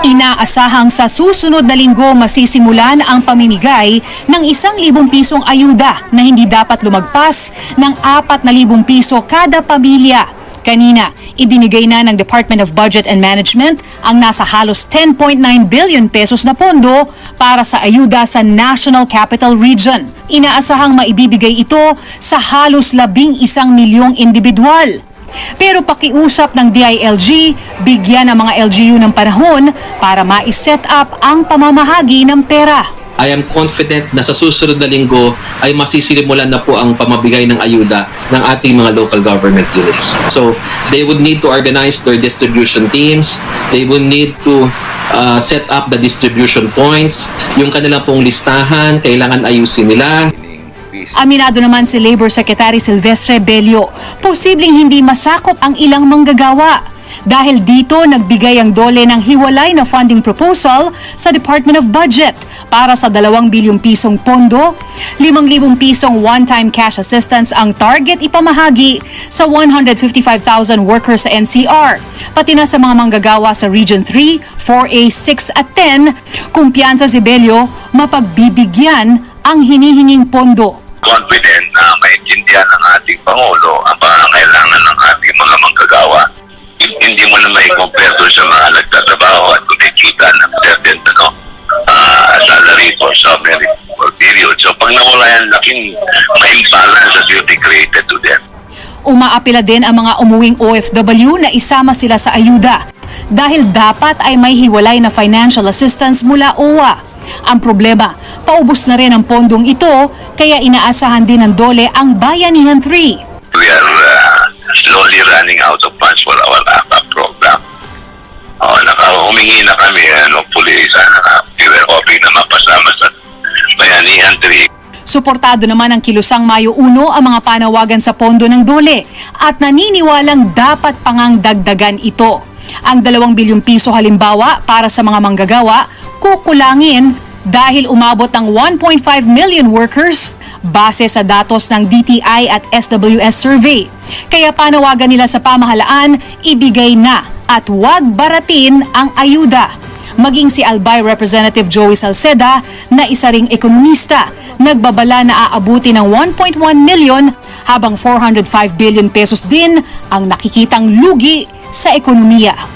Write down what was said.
Inaasahang sa susunod na linggo masisimulan ang pamimigay ng 1,000 pisong ayuda na hindi dapat lumagpas ng 4,000 piso kada pamilya. Kanina, ibinigay na ng Department of Budget and Management ang nasa halos 10.9 billion pesos na pondo para sa ayuda sa National Capital Region. Inaasahang maibibigay ito sa halos 11 milyong individual. Pero pakiusap ng DILG, bigyan ang mga LGU ng panahon para ma-set up ang pamamahagi ng pera. I am confident na sa susunod na linggo ay masisilimulan na po ang pamabigay ng ayuda ng ating mga local government units. So, they would need to organize their distribution teams. They would need to set up the distribution points. Yung kanilang pong listahan, kailangan ayusin nila. Aminado naman si Labor Secretary Silvestre Bello, posibleng hindi masakop ang ilang manggagawa. Dahil dito, nagbigay ang DOLE ng hiwalay na funding proposal sa Department of Budget para sa 2 bilyong pisong pondo, 5,000 pisong one-time cash assistance ang target ipamahagi sa 155,000 workers sa NCR, pati na sa mga manggagawa sa Region 3, 4A, 6 at 10, kumpiyansa si Bello mapagbibigyan ang hinihinging pondo. Confident na maintindihan ng ating Pangulo ang pangangailangan ng ating mga manggagawa. Hindi mo na may compare doon sa mga nagtatrabaho at kumikita ng certain salary for some period. So pag nawala yan, laking ma-imbalance as you created to them. Umaapila din ang mga umuwing OFW na isama sila sa ayuda dahil dapat ay may hiwalay na financial assistance mula OWA. Ang problema, paubos na rin ang pondong ito, kaya inaasahan din ng DOLE ang Bayanihan 3. We are slowly running out of funds for our APAP program. Humingi na kami, hopefully, sana we were hoping na mapasama sa Bayanihan 3. Suportado naman ng Kilusang Mayo 1 ang mga panawagan sa pondo ng DOLE at naniniwalang dapat pangang dagdagan ito. Ang 2 bilyong piso halimbawa para sa mga manggagawa, kukulangin dahil umabot ng 1.5 million workers base sa datos ng DTI at SWS survey. Kaya panawagan nila sa pamahalaan, ibigay na at huwag baratin ang ayuda. Maging si Albay Representative Joey Salceda na isa ring ekonomista, nagbabala na aabuti ng 1.1 million habang 405 billion pesos din ang nakikitang lugi sa ekonomiya.